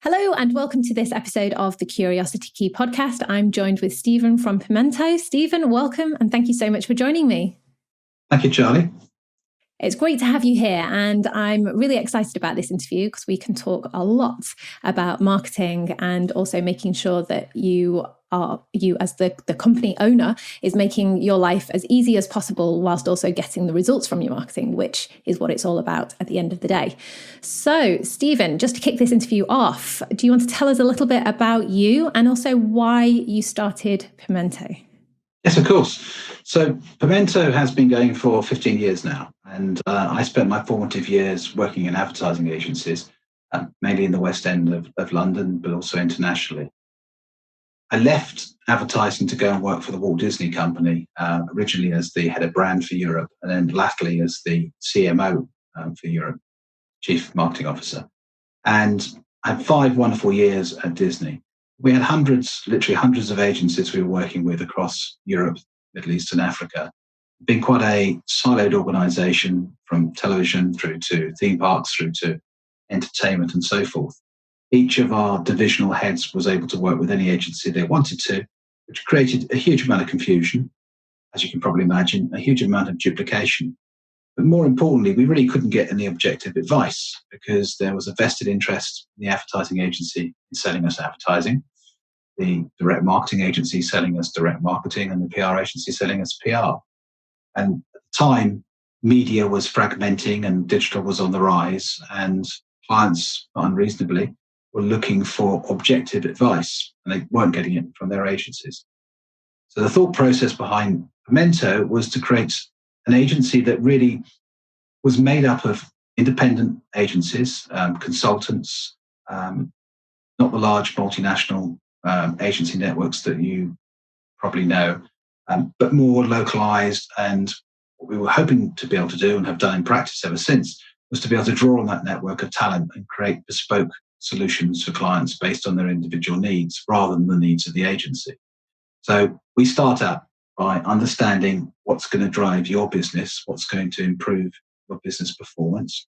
Hello and welcome to this episode of the Curiosity Key podcast. I'm joined with Stephen from Pimento. Stephen, welcome and thank you so much for joining me. Thank you, Charlie. It's great to have you here, and I'm really excited about this interview because we can talk a lot about marketing and also making sure that you as the company owner is making your life as easy as possible whilst also getting the results from your marketing, which is what it's all about at the end of the day. So, Stephen, just to kick this interview off, do you want to tell us a little bit about you and also why you started Pimento? Yes, of course. So Pimento has been going for 15 years now, and I spent my formative years working in advertising agencies, mainly in the West End of London, but also internationally. I left advertising to go and work for the Walt Disney Company, originally as the head of brand for Europe, and then latterly as the CMO for Europe, Chief Marketing Officer. And I had 5 wonderful years at Disney. We had literally hundreds of agencies we were working with across Europe, Middle East and Africa. Been quite a siloed organization, from television through to theme parks, through to entertainment and so forth. Each of our divisional heads was able to work with any agency they wanted to, which created a huge amount of confusion, as you can probably imagine, a huge amount of duplication. But more importantly, we really couldn't get any objective advice because there was a vested interest in the advertising agency in selling us advertising, the direct marketing agency selling us direct marketing, and the PR agency selling us PR. And at the time, media was fragmenting and digital was on the rise, and clients, not unreasonably, were looking for objective advice, and they weren't getting it from their agencies. So the thought process behind Pimento was to create an agency that really was made up of independent agencies, consultants, not the large multinational agency networks that you probably know, but more localized. And what we were hoping to be able to do, and have done in practice ever since, was to be able to draw on that network of talent and create bespoke solutions for clients based on their individual needs rather than the needs of the agency. So we start out by understanding what's going to drive your business, what's going to improve your business performance,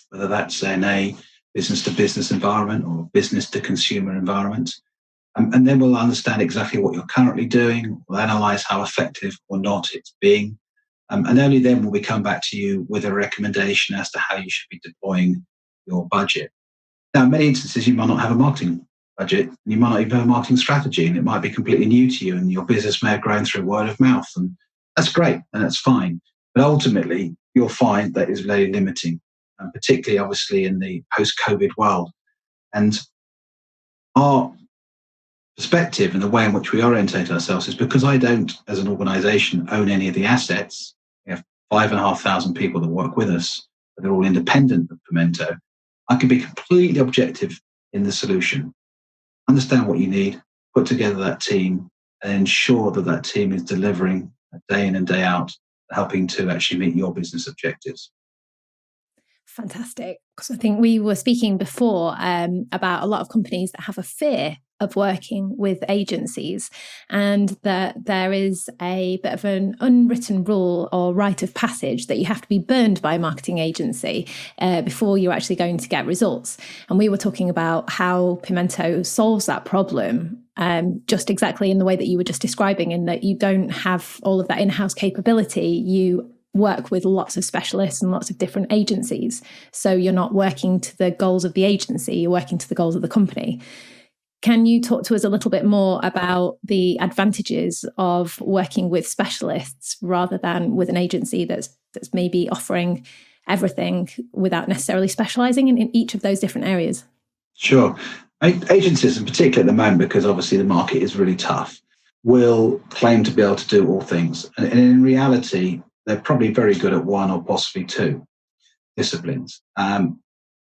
whether that's in a business-to-business environment or business-to-consumer environment. And then we'll understand exactly what you're currently doing, we'll analyze how effective or not it's being, and only then will we come back to you with a recommendation as to how you should be deploying your budget. Now, in many instances, you might not have a marketing budget, you might not even have a marketing strategy, and it might be completely new to you, and your business may have grown through word of mouth, and that's great, and that's fine. But ultimately, you'll find that is very limiting, and particularly, obviously, in the post-COVID world. And our perspective and the way in which we orientate ourselves is because I don't, as an organization, own any of the assets. We have 5,500 people that work with us, but they're all independent of Pimento. I can be completely objective in the solution, understand what you need, put together that team, and ensure that that team is delivering day in and day out, helping to actually meet your business objectives. Fantastic. Because I think we were speaking before about a lot of companies that have a fear of working with agencies, and that there is a bit of an unwritten rule or rite of passage that you have to be burned by a marketing agency before you're actually going to get results. And we were talking about how Pimento solves that problem just exactly in the way that you were just describing, in that you don't have all of that in-house capability. You work with lots of specialists and lots of different agencies. So you're not working to the goals of the agency, you're working to the goals of the company. Can you talk to us a little bit more about the advantages of working with specialists rather than with an agency that's maybe offering everything without necessarily specializing in each of those different areas? Sure. Agencies in particular at the moment, because obviously the market is really tough, will claim to be able to do all things. And in reality, they're probably very good at one or possibly two disciplines. And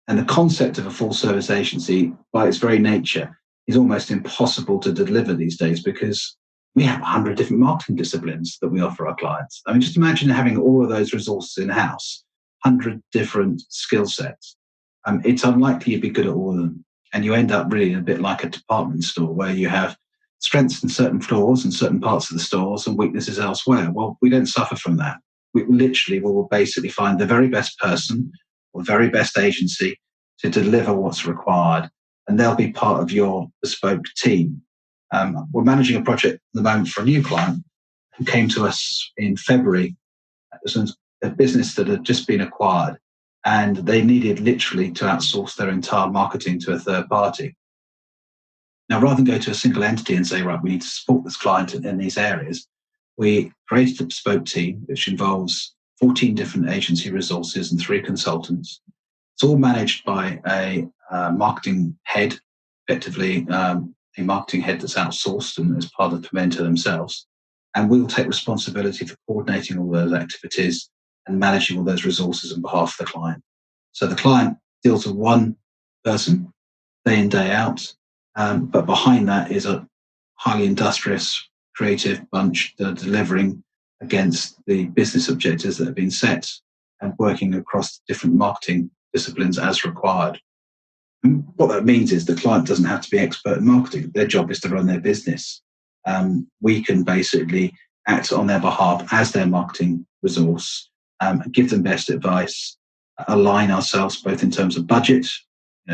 the concept of a full service agency, by its very nature, is almost impossible to deliver these days because we have 100 different marketing disciplines that we offer our clients. I mean, just imagine having all of those resources in-house, 100 different skill sets. It's unlikely you'd be good at all of them. And you end up really a bit like a department store where you have strengths in certain floors and certain parts of the stores and weaknesses elsewhere. Well, we don't suffer from that. We will basically find the very best person or very best agency to deliver what's required and they'll be part of your bespoke team. We're managing a project at the moment for a new client who came to us in February. It was a business that had just been acquired, and they needed literally to outsource their entire marketing to a third party. Now, rather than go to a single entity and say, right, we need to support this client in these areas, we created a bespoke team, which involves 14 different agency resources and 3 consultants. It's all managed by a marketing head, effectively a marketing head that's outsourced and as part of Pimento themselves. And we'll take responsibility for coordinating all those activities and managing all those resources on behalf of the client. So the client deals with one person day in, day out, but behind that is a highly industrious, creative bunch that are delivering against the business objectives that have been set and working across different marketing disciplines as required. And what that means is the client doesn't have to be expert in marketing. Their job is to run their business. We can basically act on their behalf as their marketing resource, give them best advice, align ourselves both in terms of budget.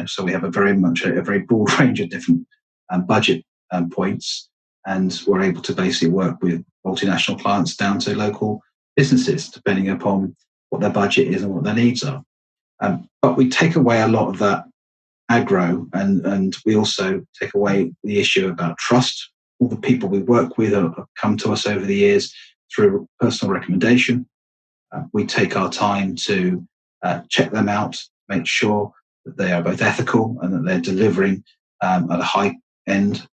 So we have a very broad range of different budget points, and we're able to basically work with multinational clients down to local businesses, depending upon what their budget is and what their needs are. But we take away a lot of that aggro, and we also take away the issue about trust. All the people we work with have come to us over the years through personal recommendation. We take our time to check them out, make sure that they are both ethical and that they're delivering at a high end.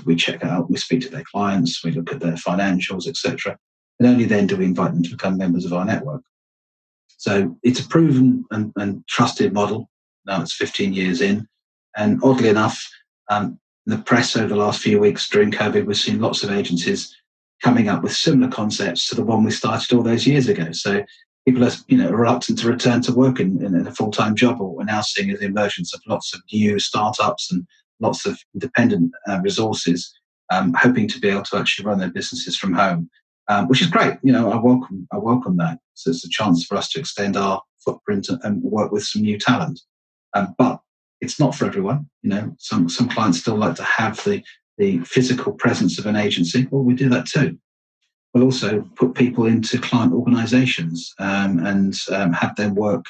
We check out, we speak to their clients, we look at their financials, etc. And only then do we invite them to become members of our network. So it's a proven and trusted model. Now it's 15 years in. And oddly enough, in the press over the last few weeks during COVID, we've seen lots of agencies coming up with similar concepts to the one we started all those years ago. So people are reluctant to return to work in a full-time job. What we're now seeing is the emergence of lots of new startups and lots of independent resources hoping to be able to actually run their businesses from home, which is great. I welcome that. So it's a chance for us to extend our footprint and work with some new talent. But it's not for everyone. Some clients still like to have the physical presence of an agency. Well, we do that too. We'll also put people into client organizations and have them work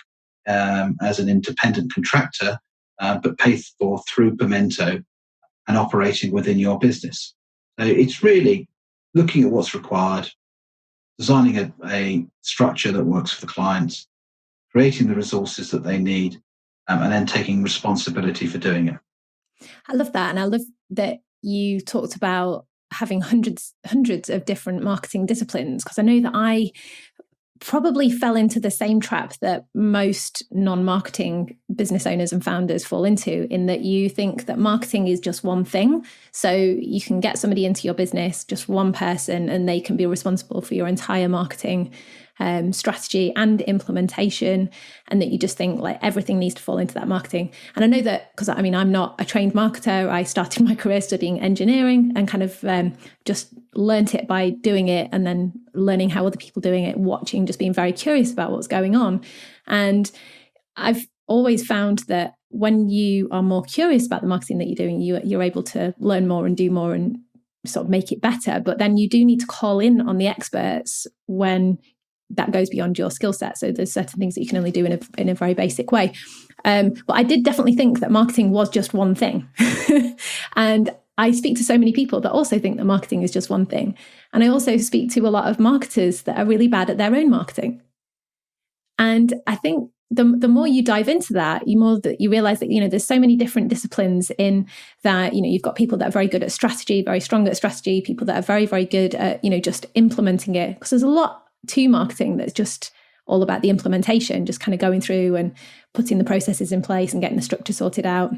as an independent contractor, but paid for through Pimento and operating within your business. So it's really looking at what's required, designing a structure that works for the clients, creating the resources that they need, and then taking responsibility for doing it. I love that. And I love that you talked about having hundreds of different marketing disciplines, because I know that I probably fell into the same trap that most non-marketing business owners and founders fall into, in that you think that marketing is just one thing. So you can get somebody into your business, just one person, and they can be responsible for your entire marketing strategy and implementation, and that you just think like everything needs to fall into that marketing. And I know that because I'm not a trained marketer. I started my career studying engineering and kind of just learnt it by doing it, and then learning how other people doing it, watching, just being very curious about what's going on. And I've always found that when you are more curious about the marketing that you're doing, you're able to learn more and do more and sort of make it better. But then you do need to call in on the experts when that goes beyond your skill set. So there's certain things that you can only do in a very basic way. But I did definitely think that marketing was just one thing. And I speak to so many people that also think that marketing is just one thing. And I also speak to a lot of marketers that are really bad at their own marketing. And I think the more you dive into that, the more that you realize that, there's so many different disciplines in that. You've got people that are very good at strategy, very strong at strategy, people that are very, very good at, just implementing it. Because there's a lot to marketing that's just all about the implementation, just kind of going through and putting the processes in place and getting the structure sorted out.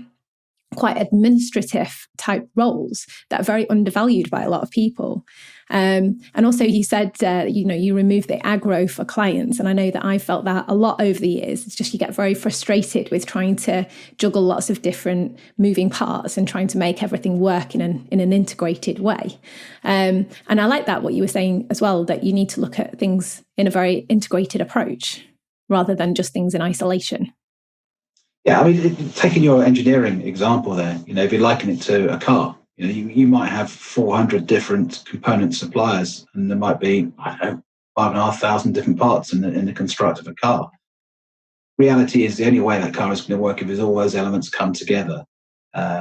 Quite administrative type roles that are very undervalued by a lot of people. And also he said, you remove the aggro for clients. And I know that I felt that a lot over the years. It's just you get very frustrated with trying to juggle lots of different moving parts and trying to make everything work in an integrated way. And I like that, what you were saying as well, that you need to look at things in a very integrated approach rather than just things in isolation. Yeah, I mean, taking your engineering example there, if you liken it to a car, you might have 400 different component suppliers, and there might be, I don't know, 5,500 different parts in the construct of a car. Reality is the only way that car is going to work if all those elements come together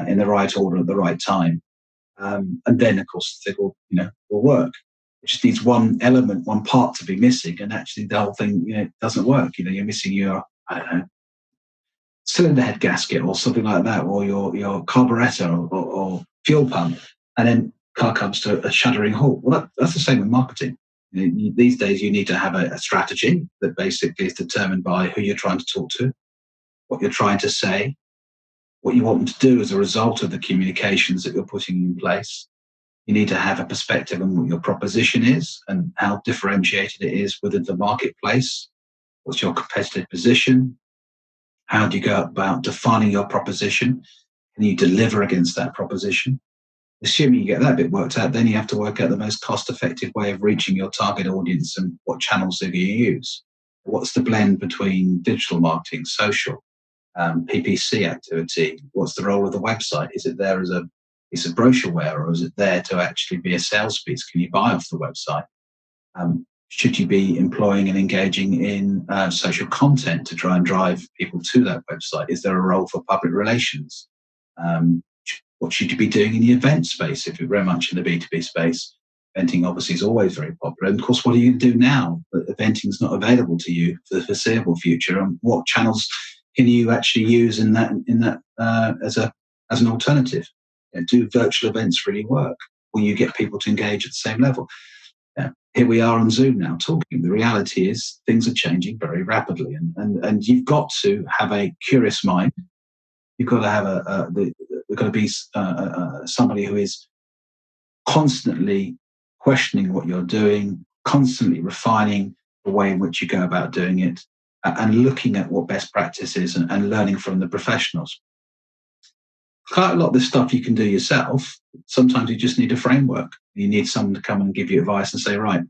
in the right order at the right time. And then, of course, it will work. It just needs one element, one part to be missing, and actually the whole thing, doesn't work. You're missing your, I don't know, cylinder head gasket or something like that, or your carburetor or fuel pump, and then car comes to a shuddering halt. Well, that's the same with marketing. These days, you need to have a strategy that basically is determined by who you're trying to talk to, what you're trying to say, what you want them to do as a result of the communications that you're putting in place. You need to have a perspective on what your proposition is and how differentiated it is within the marketplace. What's your competitive position? How do you go about defining your proposition? Can you deliver against that proposition? Assuming you get that bit worked out, then you have to work out the most cost-effective way of reaching your target audience and what channels do you use. What's the blend between digital marketing, social, PPC activity? What's the role of the website? Is it there as a piece of brochureware, or is it there to actually be a sales piece? Can you buy off the website? Should you be employing and engaging in social content to try and drive people to that website? Is there a role for public relations? What should you be doing in the event space if you're very much in the B2B space? Eventing obviously is always very popular. And of course, what are you going to do now that eventing is not available to you for the foreseeable future? And what channels can you actually use in that as an alternative? Do virtual events really work? Will you get people to engage at the same level? Here we are on Zoom now talking. The reality is things are changing very rapidly, and you've got to have a curious mind. You've got to have there's got to be somebody who is constantly questioning what you're doing, constantly refining the way in which you go about doing it, and looking at what best practice is and learning from the professionals. Quite a lot of this stuff you can do yourself. Sometimes you just need a framework. You need someone to come and give you advice and say, right,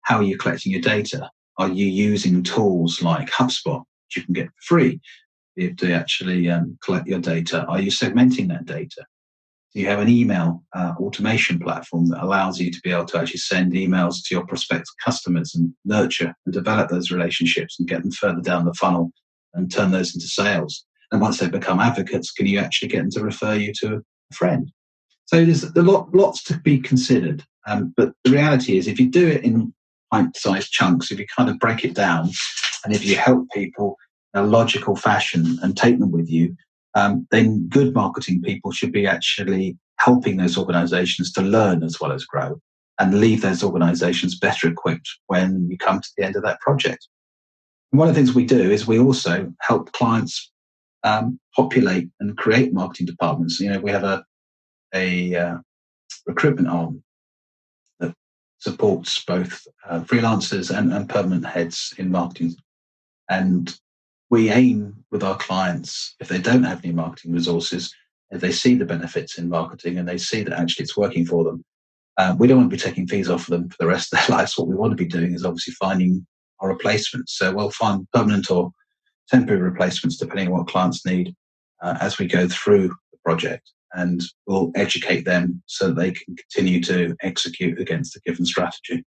how are you collecting your data? Are you using tools like HubSpot, which you can get for free to actually collect your data? Are you segmenting that data? Do you have an email automation platform that allows you to be able to actually send emails to your prospective customers and nurture and develop those relationships and get them further down the funnel and turn those into sales? And once they become advocates, can you actually get them to refer you to a friend? So there's lots to be considered. But the reality is, if you do it in pint-sized chunks, if you kind of break it down, and if you help people in a logical fashion and take them with you, then good marketing people should be actually helping those organizations to learn as well as grow and leave those organizations better equipped when you come to the end of that project. And one of the things we do is we also help clients populate and create marketing departments. We have a recruitment arm that supports both freelancers and permanent heads in marketing. And we aim with our clients, if they don't have any marketing resources, if they see the benefits in marketing and they see that actually it's working for them, we don't want to be taking fees off them for the rest of their lives. What we want to be doing is obviously finding our replacements. So we'll find permanent or temporary replacements depending on what clients need as we go through the project, and we'll educate them so that they can continue to execute against a given strategy.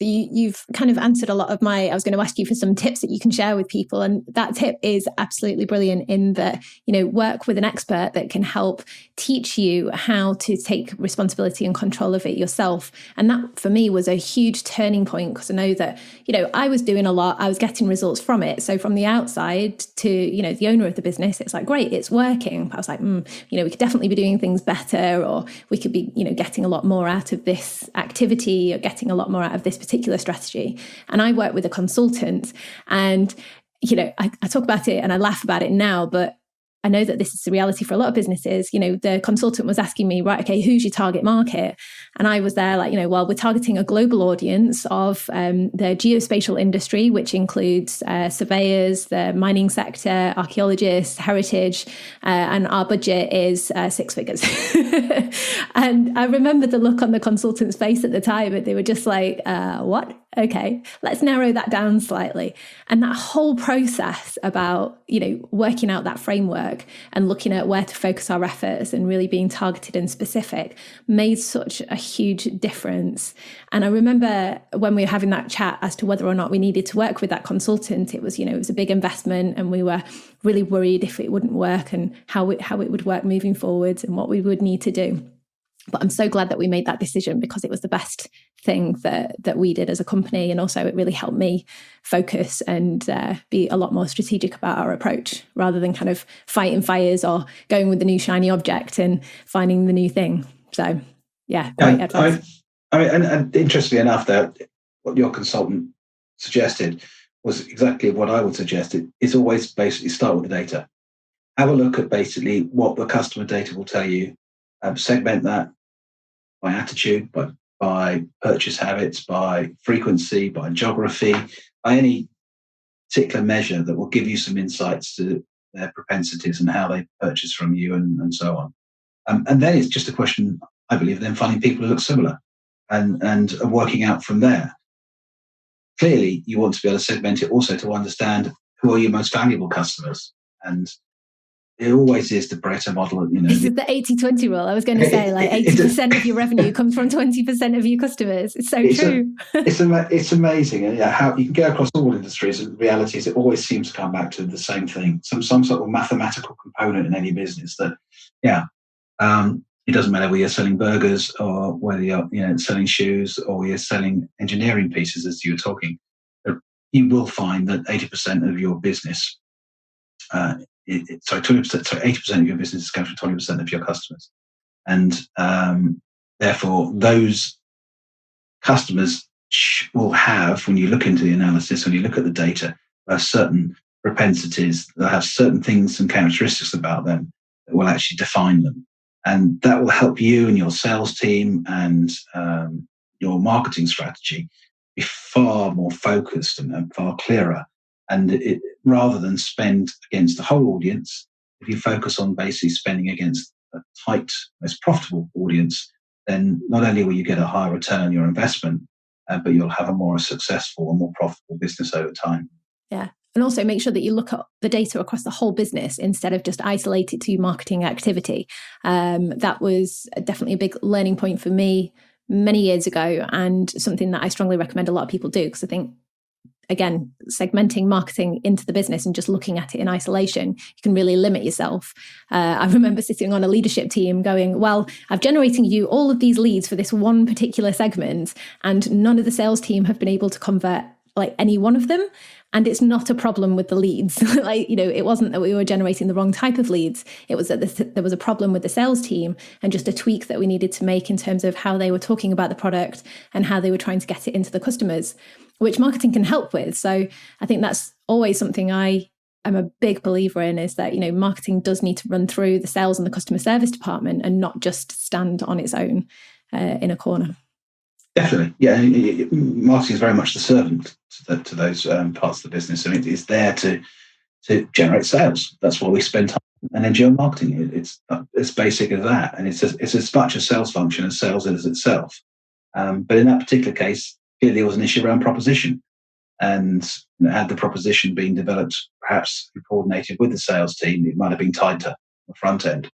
You've kind of answered a lot of I was going to ask you for some tips that you can share with people. And that tip is absolutely brilliant in that, work with an expert that can help teach you how to take responsibility and control of it yourself. And that for me was a huge turning point, because I know that, I was doing a lot, I was getting results from it. So from the outside to, the owner of the business, it's like, great, it's working. But I was like, we could definitely be doing things better, or we could be, getting a lot more out of this activity, or getting a lot more out of this particular strategy. And I work with a consultant, and I talk about it and I laugh about it now, but I know that this is the reality for a lot of businesses. The consultant was asking me, right, okay, who's your target market? And I was there like, well, we're targeting a global audience of the geospatial industry, which includes surveyors, the mining sector, archaeologists, heritage, and our budget is 6 figures. And I remember the look on the consultant's face at the time, and they were just like, what? Okay, let's narrow that down slightly. And that whole process about, working out that framework and looking at where to focus our efforts and really being targeted and specific made such a huge difference. And I remember when we were having that chat as to whether or not we needed to work with that consultant, it was a big investment, and we were really worried if it wouldn't work and how it would work moving forwards and what we would need to do. But I'm so glad that we made that decision, because it was the best thing that we did as a company. And also it really helped me focus and be a lot more strategic about our approach, rather than kind of fighting fires or going with the new shiny object and finding the new thing. So yeah, great advice. And interestingly enough, that what your consultant suggested was exactly what I would suggest. It's always basically start with the data. Have a look at basically what the customer data will tell you. Segment that by attitude, by purchase habits, by frequency, by geography, by any particular measure that will give you some insights to their propensities and how they purchase from you, and so on. And then it's just a question, I believe, then finding people who look similar and working out from there. Clearly, you want to be able to segment it also to understand who are your most valuable customers. And it always is the Pareto model. This is the 80-20 rule. I was going to say, like 80% of your revenue comes from 20% of your customers. It's so true. It's amazing. And how you can go across all industries. And the reality is, it always seems to come back to the same thing. Some sort of mathematical component in any business that, it doesn't matter whether you're selling burgers or whether you're selling shoes or you're selling engineering pieces, as you were talking. You will find that 80% of your business 80% of your business comes from 20% of your customers. And therefore, those customers will have, when you look into the analysis, when you look at the data, certain propensities, they'll have certain things and characteristics about them that will actually define them. And that will help you and your sales team and your marketing strategy be far more focused and far clearer. And rather than spend against the whole audience, if you focus on basically spending against a tight, most profitable audience, then not only will you get a higher return on your investment, but you'll have a more successful and more profitable business over time. Yeah. And also make sure that you look at the data across the whole business instead of just isolate it to marketing activity. That was definitely a big learning point for me many years ago, and something that I strongly recommend a lot of people do, because I think, again, segmenting marketing into the business and just looking at it in isolation, you can really limit yourself. I remember sitting on a leadership team going, well, I've generated you all of these leads for this one particular segment, and none of the sales team have been able to convert like any one of them. And it's not a problem with the leads. It wasn't that we were generating the wrong type of leads. It was that there was a problem with the sales team, and just a tweak that we needed to make in terms of how they were talking about the product and how they were trying to get it into the customers, which marketing can help with. So I think that's always something I am a big believer in, is that, marketing does need to run through the sales and the customer service department and not just stand on its own in a corner. Definitely. Yeah. Marketing is very much the servant to those parts of the business. And it's there to generate sales. That's why we spend time and enjoy marketing. It's as basic as that. And it's as much a sales function as sales is itself. But in that particular case, clearly there was an issue around proposition. And had the proposition been developed, perhaps coordinated with the sales team, it might have been tighter on the front end.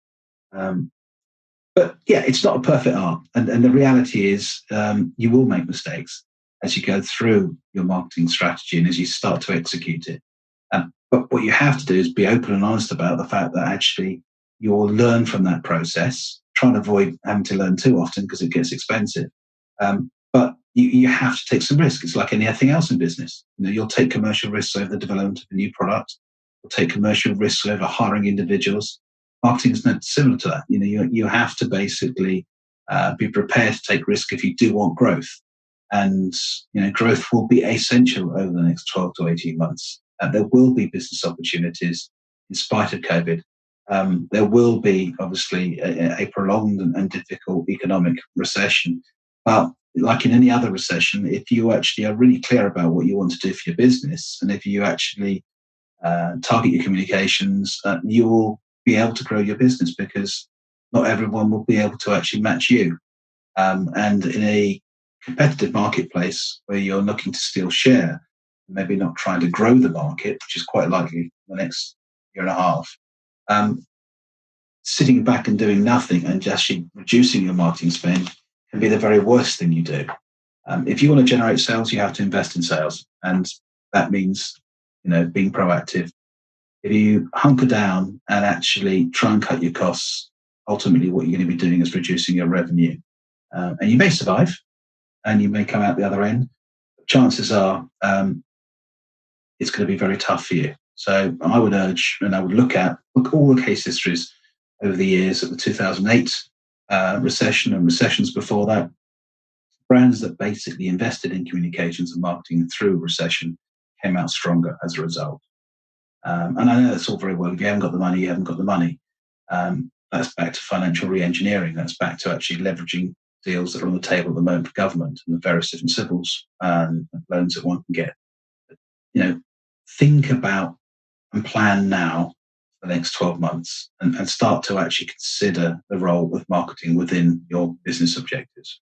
But yeah, it's not a perfect art. And the reality is you will make mistakes as you go through your marketing strategy and as you start to execute it. But what you have to do is be open and honest about the fact that actually you'll learn from that process. Try and avoid having to learn too often, because it gets expensive. But you have to take some risk. It's like anything else in business. You'll take commercial risks over the development of a new product. You'll take commercial risks over hiring individuals. Marketing is not similar to that. You have to basically be prepared to take risk if you do want growth. And growth will be essential over the next 12 to 18 months. There will be business opportunities in spite of COVID. There will be obviously a prolonged and difficult economic recession. But like in any other recession, if you actually are really clear about what you want to do for your business, and if you actually target your communications, you will be able to grow your business, because not everyone will be able to actually match you. And in a competitive marketplace where you're looking to steal share, maybe not trying to grow the market, which is quite likely in the next year and a half, sitting back and doing nothing and just actually reducing your marketing spend can be the very worst thing you do. If you want to generate sales, you have to invest in sales, and that means being proactive. If you hunker down and actually try and cut your costs, ultimately what you're going to be doing is reducing your revenue. And you may survive and you may come out the other end. But chances are it's going to be very tough for you. So I would urge, and I would look all the case histories over the years of the 2008 recession and recessions before that. Brands that basically invested in communications and marketing through a recession came out stronger as a result. And I know that's all very well. If you haven't got the money, you haven't got the money. That's back to financial re-engineering. That's back to actually leveraging deals that are on the table at the moment for government and the various different civils and loans that one can get. Think about and plan now for the next 12 months and start to actually consider the role of marketing within your business objectives.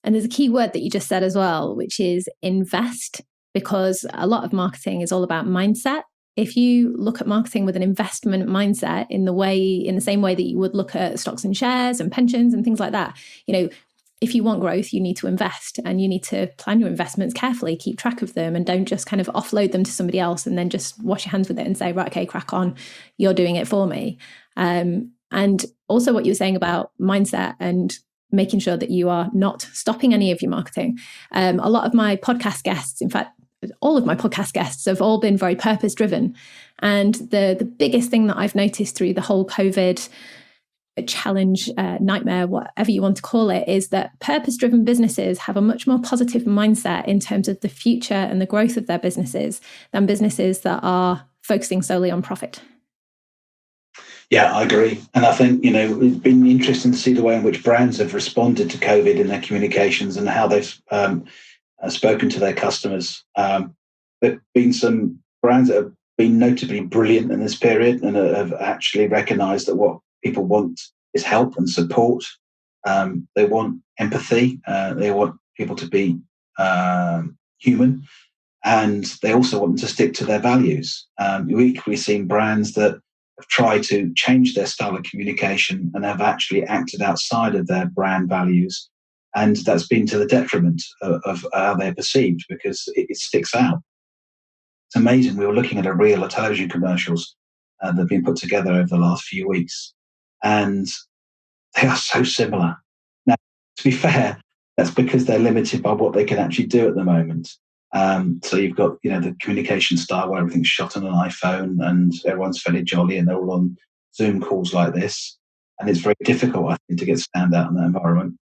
And there's a key word that you just said as well, which is invest, because a lot of marketing is all about mindset. If you look at marketing with an investment mindset in the same way that you would look at stocks and shares and pensions and things like that, if you want growth, you need to invest and you need to plan your investments carefully, keep track of them, and don't just kind of offload them to somebody else and then just wash your hands with it and say, right, okay, crack on, you're doing it for me. And also what you were saying about mindset and making sure that you are not stopping any of your marketing. A lot of my podcast guests, in fact, all of my podcast guests have all been very purpose driven. And the biggest thing that I've noticed through the whole COVID challenge, nightmare, whatever you want to call it, is that purpose driven businesses have a much more positive mindset in terms of the future and the growth of their businesses than businesses that are focusing solely on profit. Yeah, I agree. And I think, it's been interesting to see the way in which brands have responded to COVID in their communications and how they've spoken to their customers. There've been some brands that have been notably brilliant in this period and have actually recognised that what people want is help and support. They want empathy. They want people to be human. And they also want them to stick to their values. We've equally seen brands that have tried to change their style of communication and have actually acted outside of their brand values. And that's been to the detriment of how they're perceived because it sticks out. It's amazing. We were looking at a reel of television commercials that have been put together over the last few weeks, and they are so similar. Now, to be fair, that's because they're limited by what they can actually do at the moment. So you've got, the communication style where everything's shot on an iPhone and everyone's fairly jolly and they're all on Zoom calls like this. And it's very difficult, I think, to get stand out in that environment.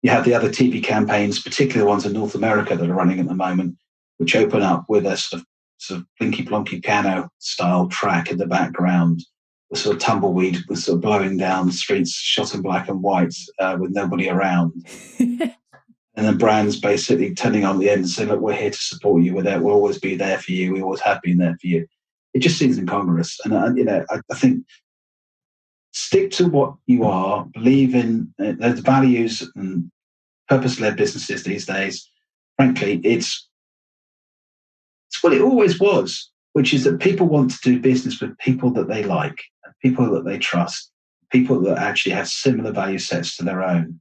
You have the other TV campaigns, particularly the ones in North America that are running at the moment, which open up with a sort of blinky blonky piano style track in the background, with sort of tumbleweed with sort of blowing down the streets, shot in black and white with nobody around. And then brands basically turning on the end and saying, look, we're here to support you. We'll always be there for you. We always have been there for you. It just seems incongruous. And, I think stick to what you are, believe in the values and purpose-led businesses these days. Frankly, it's what it always was, which is that people want to do business with people that they like, and people that they trust, people that actually have similar value sets to their own.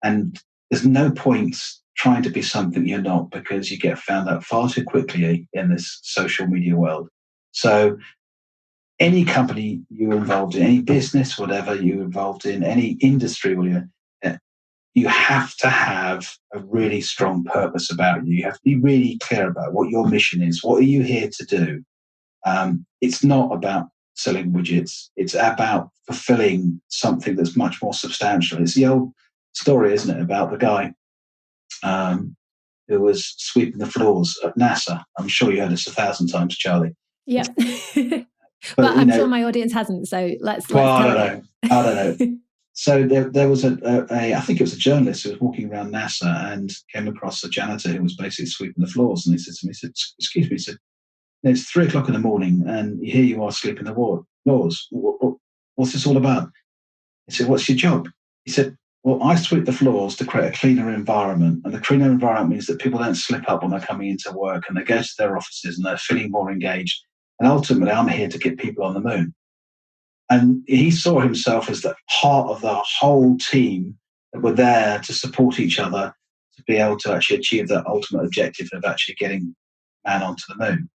And there's no point trying to be something you're not, because you get found out far too quickly in this social media world. So any company you're involved in, any business, whatever you're involved in, any industry, you have to have a really strong purpose about you. You have to be really clear about what your mission is. What are you here to do? It's not about selling widgets. It's about fulfilling something that's much more substantial. It's the old story, isn't it, about the guy who was sweeping the floors at NASA. I'm sure you heard this 1,000 times, Charlie. Yeah. But I'm sure my audience hasn't, so let's I don't know. So there was I think it was a journalist who was walking around NASA and came across a janitor who was basically sweeping the floors. And he said to me, excuse me, he said, it's 3:00 in the morning and here you are sweeping the floors. What's this all about? He said, what's your job? He said, well, I sweep the floors to create a cleaner environment. And the cleaner environment means that people don't slip up when they're coming into work, and they go to their offices and they're feeling more engaged. And ultimately, I'm here to get people on the moon. And he saw himself as the part of the whole team that were there to support each other to be able to actually achieve that ultimate objective of actually getting man onto the moon.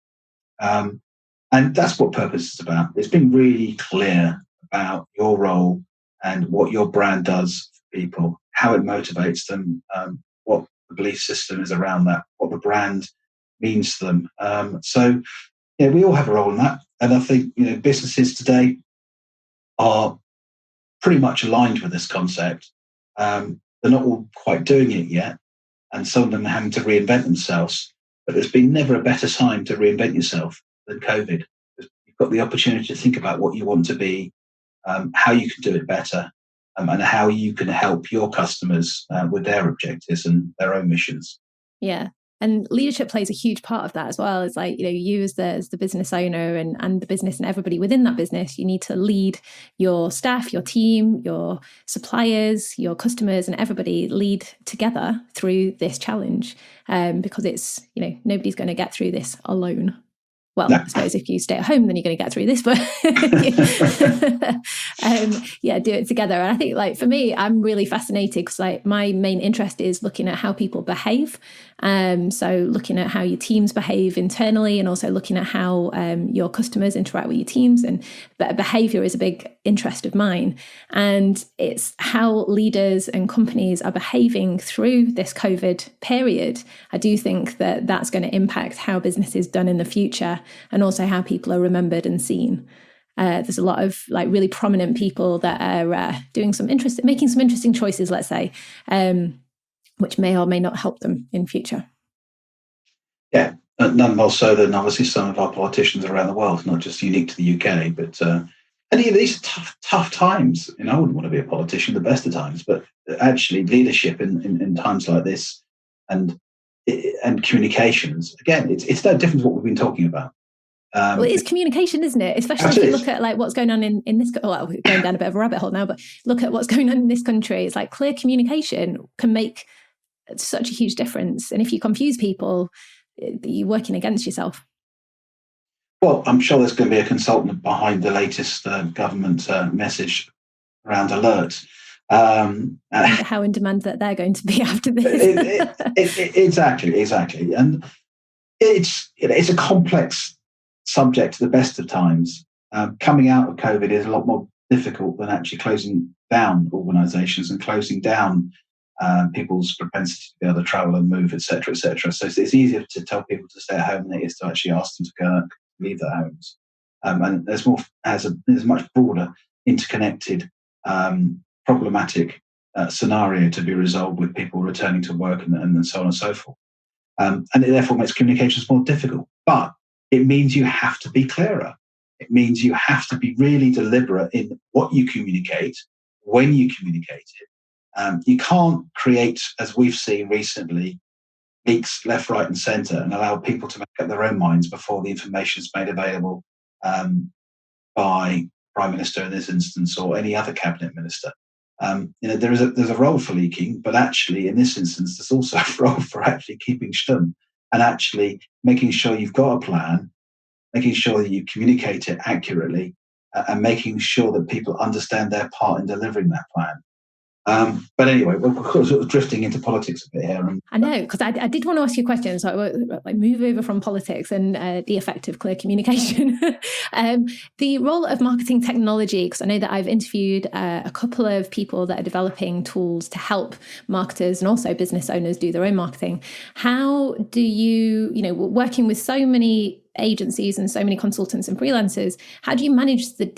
And that's what purpose is about. It's being really clear about your role and what your brand does for people, how it motivates them, what the belief system is around that, what the brand means to them. So, yeah, we all have a role in that. And I think, businesses today are pretty much aligned with this concept. They're not all quite doing it yet, and some of them are having to reinvent themselves. But there's been never a better time to reinvent yourself than COVID. You've got the opportunity to think about what you want to be, how you can do it better, and how you can help your customers with their objectives and their own missions. Yeah. And leadership plays a huge part of that as well. It's like, you as the business owner and the business and everybody within that business, you need to lead your staff, your team, your suppliers, your customers, and everybody lead together through this challenge, because it's, nobody's going to get through this alone. Well, no. I suppose if you stay at home, then you're going to get through this, but do it together. And I think, for me, I'm really fascinated because, my main interest is looking at how people behave. So looking at how your teams behave internally, and also looking at how your customers interact with your teams. And behavior is a big interest of mine. And it's how leaders and companies are behaving through this COVID period. I do think that that's going to impact how business is done in the future, and also how people are remembered and seen. There's a lot of really prominent people that are making some interesting choices, let's say, which may or may not help them in future. Yeah, none more so than obviously some of our politicians around the world, not just unique to the UK, but and these are tough times. I wouldn't want to be a politician the best of times, but actually leadership in times like this and communications, again, it's no different to what we've been talking about. Well, it is communication, isn't it? Especially if you look at what's going on in this. Well, we're going down a bit of a rabbit hole now, but look at what's going on in this country. It's clear communication can make such a huge difference. And if you confuse people, you're working against yourself. Well, I'm sure there's going to be a consultant behind the latest government message around alerts. How in demand that they're going to be after this. Exactly. And it's a complex subject to the best of times. Coming out of COVID is a lot more difficult than actually closing down organisations and closing down people's propensity to be able to travel and move, etc., etc. So it's easier to tell people to stay at home than it is to actually ask them to go and leave their homes. And there's a much broader, interconnected, problematic scenario to be resolved with people returning to work and so on and so forth. And it therefore makes communications more difficult. But it means you have to be clearer. It means you have to be really deliberate in what you communicate, when you communicate it. You can't create, as we've seen recently, leaks left, right, and centre and allow people to make up their own minds before the information is made available by Prime Minister in this instance or any other cabinet minister. There's a role for leaking, but actually in this instance, there's also a role for actually keeping stum and actually making sure you've got a plan, making sure that you communicate it accurately, and making sure that people understand their part in delivering that plan. But anyway, we're sort of drifting into politics a bit here. I know, because I did want to ask you a question, so I move over from politics and the effect of clear communication. The role of marketing technology, because I know that I've interviewed a couple of people that are developing tools to help marketers and also business owners do their own marketing. How do you, working with so many agencies and so many consultants and freelancers, how do you manage the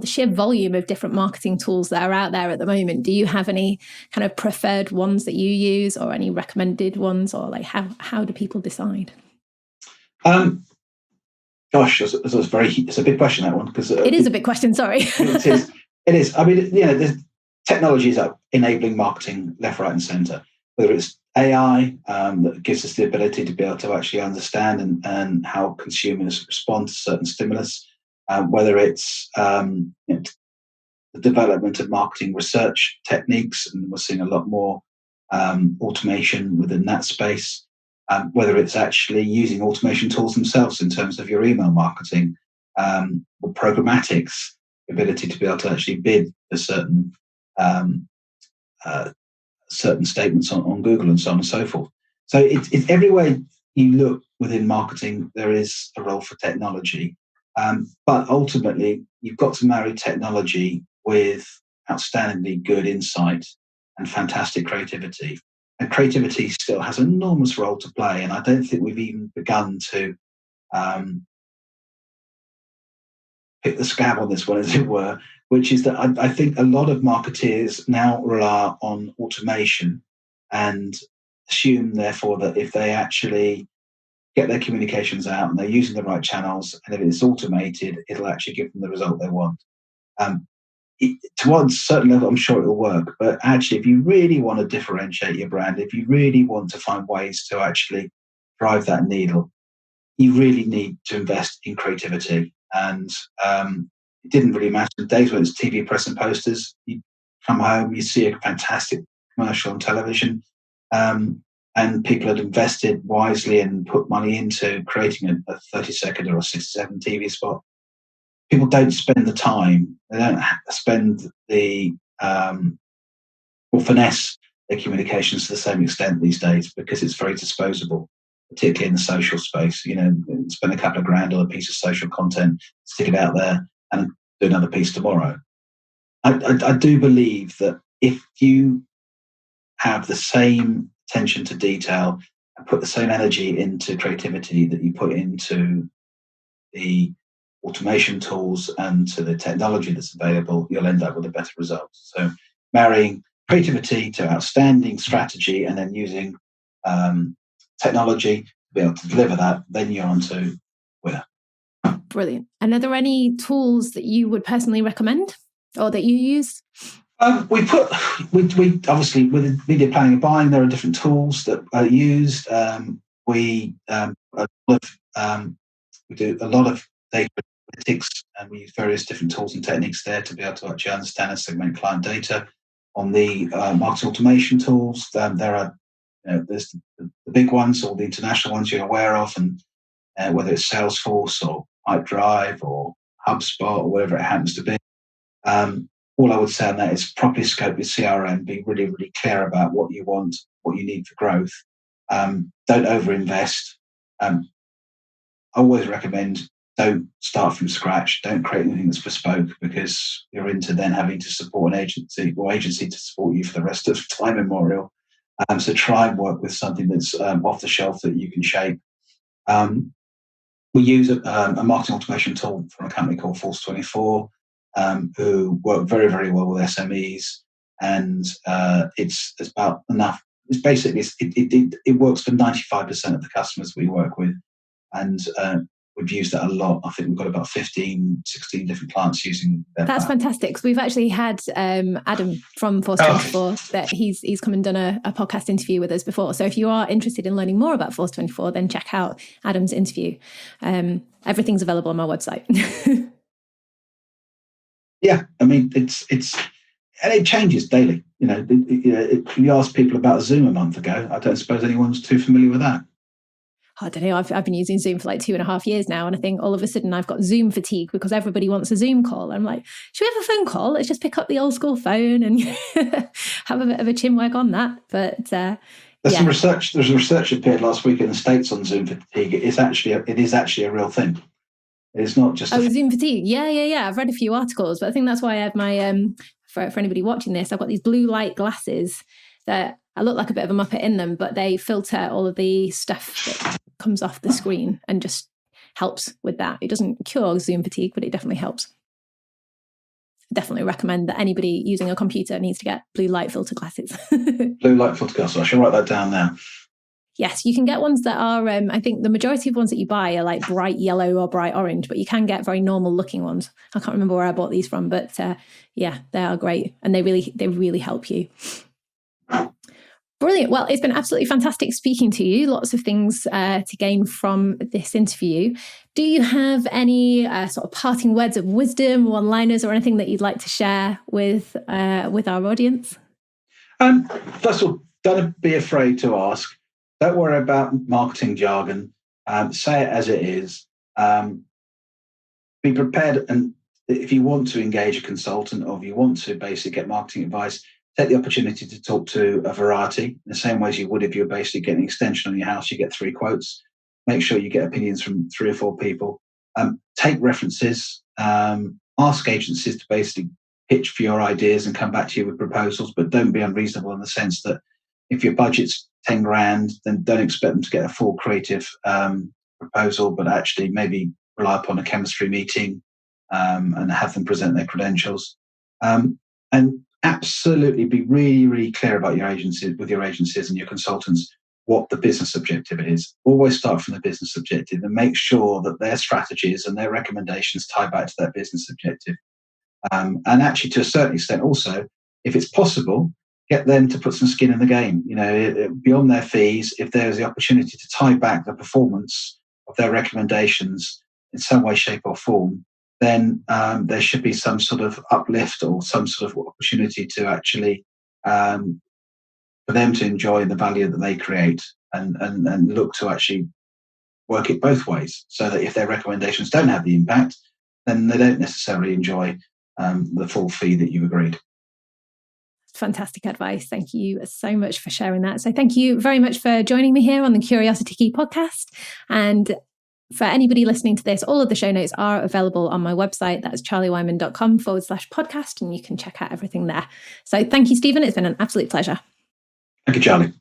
sheer volume of different marketing tools that are out there at the moment? Do you have any kind of preferred ones that you use, or any recommended ones, or how do people decide? Gosh, it's a big question, that one, because it is a big question. Sorry, it is. I mean, there's technologies that are enabling marketing left, right, and centre. Whether it's AI that gives us the ability to be able to actually understand and how consumers respond to certain stimulus. Whether it's the development of marketing research techniques, and we're seeing a lot more automation within that space, whether it's actually using automation tools themselves in terms of your email marketing, or programmatics, ability to be able to actually bid for certain statements on Google and so on and so forth. So it's everywhere you look within marketing, there is a role for technology. But ultimately, you've got to marry technology with outstandingly good insight and fantastic creativity. And creativity still has an enormous role to play. And I don't think we've even begun to pick the scab on this one, as it were, which is that I think a lot of marketeers now rely on automation and assume, therefore, that if they actually get their communications out and they're using the right channels, and if it's automated, it'll actually give them the result they want. To one certain level, I'm sure it'll work, but actually, if you really want to differentiate your brand, if you really want to find ways to actually drive that needle, you really need to invest in creativity. And it didn't really matter in the days when it's TV, press, and posters. You come home, you see a fantastic commercial on television, and people had invested wisely and put money into creating a 30-second or a 60-second TV spot. People don't spend the time, they don't spend or finesse their communications to the same extent these days, because it's very disposable, particularly in the social space. Spend a couple of grand on a piece of social content, stick it out there, and do another piece tomorrow. I do believe that if you have the same attention to detail and put the same energy into creativity that you put into the automation tools and to the technology that's available, you'll end up with a better result. So marrying creativity to outstanding strategy and then using technology to be able to deliver that, then you're on to winner. Brilliant. And are there any tools that you would personally recommend or that you use? We obviously, with media planning and buying, there are different tools that are used. We do a lot of data analytics, and we use various different tools and techniques there to be able to actually understand and segment client data. On the marketing automation tools, there are there's the big ones, or the international ones you're aware of, and whether it's Salesforce or Pipedrive or HubSpot or whatever it happens to be. All I would say on that is properly scope your CRM, be really, really clear about what you want, what you need for growth. Don't overinvest. I always recommend don't start from scratch. Don't create anything that's bespoke, because you're into then having to support an agency to support you for the rest of time immemorial. So try and work with something that's off the shelf that you can shape. We use a marketing automation tool from a company called Force24, who work very, very well with SMEs, and it's about enough. It's basically it works for 95% of the customers we work with, and we've used that a lot. I think we've got about 15, 16 different clients using that. That's fantastic, because we've actually had Adam from Force24 that he's come and done a podcast interview with us before. So if you are interested in learning more about Force24, then check out Adam's interview. Everything's available on my website. Yeah, I mean, it's and it changes daily. You ask people about Zoom a month ago. I don't suppose anyone's too familiar with that. I don't know. I've been using Zoom for like 2.5 years now, and I think all of a sudden I've got Zoom fatigue because everybody wants a Zoom call. I'm like, should we have a phone call? Let's just pick up the old school phone and have a bit of a chinwag on that. But there's some research. There's a research appeared last week in the States on Zoom fatigue. It is actually a real thing. It's not just Zoom fatigue. Yeah. I've read a few articles, but I think that's why I have my for anybody watching this, I've got these blue light glasses that I look like a bit of a muppet in them, but they filter all of the stuff that comes off the screen and just helps with that. It doesn't cure Zoom fatigue, but it definitely helps. I definitely recommend that anybody using a computer needs to get blue light filter glasses. Blue light filter glasses. I should write that down now. Yes, you can get ones that are, I think the majority of ones that you buy are like bright yellow or bright orange, but you can get very normal looking ones. I can't remember where I bought these from, but yeah, they are great. And they really help you. Brilliant. Well, it's been absolutely fantastic speaking to you. Lots of things to gain from this interview. Do you have any sort of parting words of wisdom, one-liners, or anything that you'd like to share with our audience? First of all, don't be afraid to ask. Don't worry about marketing jargon. Say it as it is. Be prepared, and if you want to engage a consultant or if you want to basically get marketing advice, take the opportunity to talk to a variety in the same way as you would if you're basically getting an extension on your house. You get 3 quotes. Make sure you get opinions from 3 or 4 people. Take references. Ask agencies to basically pitch for your ideas and come back to you with proposals, but don't be unreasonable in the sense that if your budget's 10 grand, then don't expect them to get a full creative proposal, but actually maybe rely upon a chemistry meeting and have them present their credentials. And absolutely be really, really clear about your agencies, with your agencies and your consultants, what the business objective is. Always start from the business objective and make sure that their strategies and their recommendations tie back to that business objective. And actually, to a certain extent, also, if it's possible, get them to put some skin in the game. Beyond their fees, if there's the opportunity to tie back the performance of their recommendations in some way, shape, or form, then there should be some sort of uplift or some sort of opportunity to actually for them to enjoy the value that they create and look to actually work it both ways, so that if their recommendations don't have the impact, then they don't necessarily enjoy the full fee that you've agreed. Fantastic advice. Thank you so much for sharing that. So thank you very much for joining me here on the Curiosity Key podcast. And for anybody listening to this, all of the show notes are available on my website. That's charliewhyman.com/podcast, and you can check out everything there. So thank you, Stephen. It's been an absolute pleasure. Thank you, Charlie.